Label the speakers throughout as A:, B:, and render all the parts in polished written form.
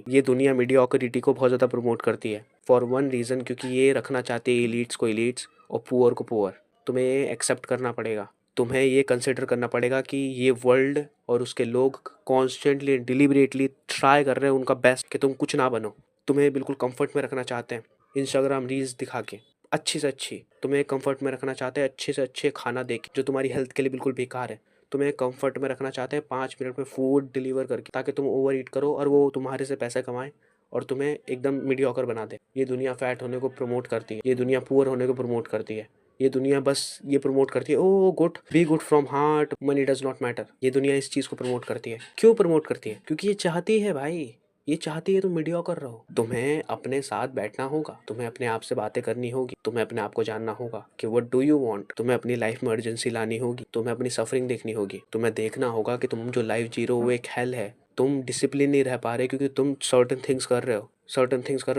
A: नहीं। ये दुनिया मीडियोक्रिटी को बहुत ज़्यादा प्रमोट करती है फॉर वन रीज़न, क्योंकि ये रखना चाहती है एलीट्स को एलीट्स और पुअर को पुअर। तुम्हें ये एक्सेप्ट करना पड़ेगा, तुम्हें ये कंसिडर करना पड़ेगा कि ये वर्ल्ड और उसके लोग कॉन्स्टेंटली डिलिबरेटली ट्राई कर रहे हैं उनका बेस्ट कि तुम कुछ ना बनो। तुम्हें बिल्कुल कंफर्ट में रखना चाहते हैं इंस्टाग्राम रील्स दिखा के अच्छी से अच्छी, तुम्हें कंफर्ट में रखना चाहते हैं अच्छे से अच्छे खाना देके जो तुम्हारी हेल्थ के लिए बिल्कुल बेकार है। तुम्हें कंफर्ट में रखना चाहते हैं 5 मिनट में फूड डिलीवर करके, ताकि तुम ओवर ईट करो और वो तुम्हारे से पैसे कमाएं और तुम्हें एकदम मीडियोकर बना दे। ये दुनिया फैट होने को प्रमोट करती है, ये दुनिया पुअर होने को प्रमोट करती है, ये दुनिया बस ये प्रमोट करती है oh good be good from heart money does not matter. ये दुनिया इस चीज़ को प्रमोट करती है। क्यों प्रमोट करती है? क्योंकि ये चाहती है भाई, ये चाहती है तुम मीडियोकर रहो। तुम्हें अपने साथ बैठना होगा, तुम्हें अपने आप से बातें करनी होगी, तुम्हें अपने आप को जानना होगा कि व्हाट डू यू वांट। तुम्हें अपनी लाइफ में अर्जेंसी लानी होगी, तुम्हें अपनी सफरिंग देखनी होगी, तुम्हें देखना होगा कि तुम जो लाइफ जी रहे हो वो एक हेल है। तुम डिसिप्लिन नहीं रह पा रहे क्योंकि तुम सर्टन थिंग्स कर रहे हो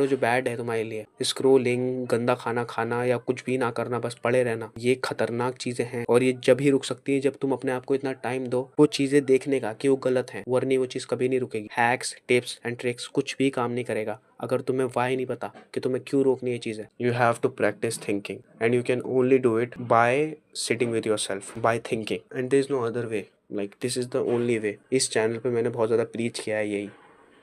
A: जो बैड है तुम्हारे लिए। स्क्रोलिंग, गंदा खाना खाना या कुछ भी ना करना, बस पड़े रहना, ये खतरनाक चीजें हैं और ये जब ही रुक सकती है जब तुम अपने आप को इतना टाइम दो वो चीजें देखने का कि वो गलत है, वरना वो चीज कभी नहीं रुकेगी। हैक्स, टिप्स एंड ट्रिक्स कुछ भी काम नहीं करेगा अगर तुम्हें वाई नहीं पता कि तुम्हें क्यों रोकनी है चीजें। You have to practice thinking and you can only do it by sitting with yourself, by thinking and there is no other way. Like this is the only way. इस channel पे मैंने बहुत ज़्यादा preach किया है यही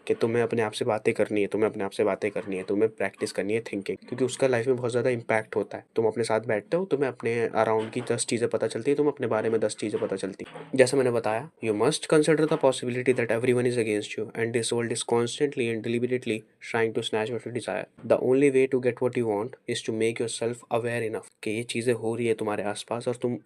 A: कि तुम्हें अपने आप से बातें करनी है, तुम्हें अपने आप से बातें करनी है, तुम्हें प्रैक्टिस करनी है थिंकिंग, क्योंकि उसका लाइफ में बहुत ज़्यादा इम्पैक्ट होता है। तुम अपने साथ बैठते हो, तुम्हें अपने अराउंड की 10 चीज़ें पता चलती है, तुम अपने बारे में 10 चीज़ें पता चलती है। जैसे मैंने बताया, you must consider the possibility that everyone is against you and this world is constantly and deliberately trying to snatch what you desire. The only way to get what you want is to make yourself aware enough कि ये चीज़ें हो रही है तुम्हारे आसपास और तुम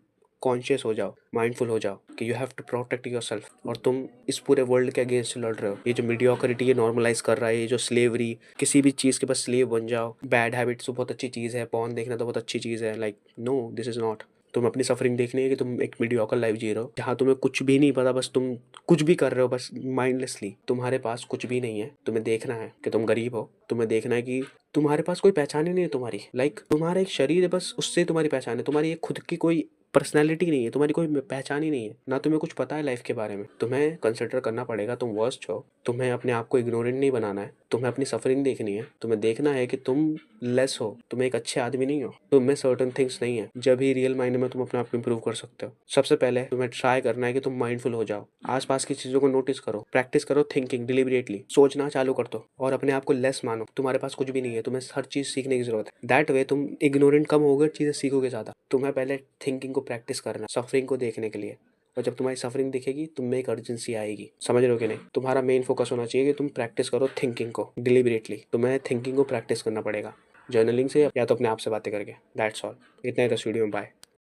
A: कॉन्शियस हो जाओ, माइंडफुल हो जाओ कि you have to protect yourself और तुम इस पूरे वर्ल्ड के अगेंस्ट लड़ रहे हो। ये जो मीडियोक्रिटी ये नॉर्मलाइज कर रहा है, ये जो स्लेवरी, किसी भी चीज़ के बस स्लेव बन जाओ, बैड हैबिट्स तो बहुत अच्छी चीज़ है, पॉर्न देखना तो बहुत अच्छी चीज़ है, like no this is not. तुम अपनी सफरिंग देखनी है कि तुम एक मीडियोकर लाइफ जी रहे हो जहाँ तुम्हें कुछ भी नहीं पता, बस तुम कुछ भी कर रहे हो बस माइंडलेसली। तुम्हारे पास कुछ भी नहीं है, तुम्हें देखना है कि तुम गरीब हो, तुम्हें देखना है कि तुम्हारे पास कोई पहचान ही नहीं है तुम्हारी। लाइक तुम्हारा एक शरीर है, बस उससे तुम्हारी पहचान है, तुम्हारी एक खुद की कोई पर्सनैलिटी नहीं है, तुम्हारी कोई पहचान ही नहीं है, ना तुम्हें कुछ पता है लाइफ के बारे में। तुम्हें कंसिडर करना पड़ेगा तुम वर्स्ट हो, तुम्हें अपने आप को इग्नोरेंट नहीं बनाना है, तुम्हें अपनी सफरिंग देखनी है, तुम्हें देखना है कि तुम लेस हो, तुम एक अच्छे आदमी नहीं हो, तुम में सर्टन थिंग्स नहीं है। जब ही रियल माइंड में तुम अपने आप को इंप्रूव कर सकते हो। सबसे पहले तुम्हें ट्राई करना है कि तुम माइंडफुल हो जाओ, आसपास की चीज़ों को नोटिस करो, प्रैक्टिस करो थिंकिंग डिलिबरेटली, सोचना चालू कर दो और अपने आप को लेस मानो। तुम्हारे पास कुछ भी नहीं है, तुम्हें हर चीज़ सीखने की जरूरत है। दैट वे तुम इग्नोरेंट कम होगे, चीज़ें सीखोगे ज़्यादा। तुम्हें पहले थिंकिंग को प्रैक्टिस करना सफरिंग को देखने के लिए, और जब तुम्हारी सफरिंग दिखेगी तुम में एक अर्जेंसी आएगी। समझ रहे हो कि नहीं? तुम्हारा मेन फोकस होना चाहिए कि तुम प्रैक्टिस करो थिंकिंग को डिलिबरेटली। तुम्हें थिंकिंग को प्रैक्टिस करना पड़ेगा जर्नलिंग से या तो अपने आप से बातें करके। That's all. इतना ही था वीडियो में। बाय।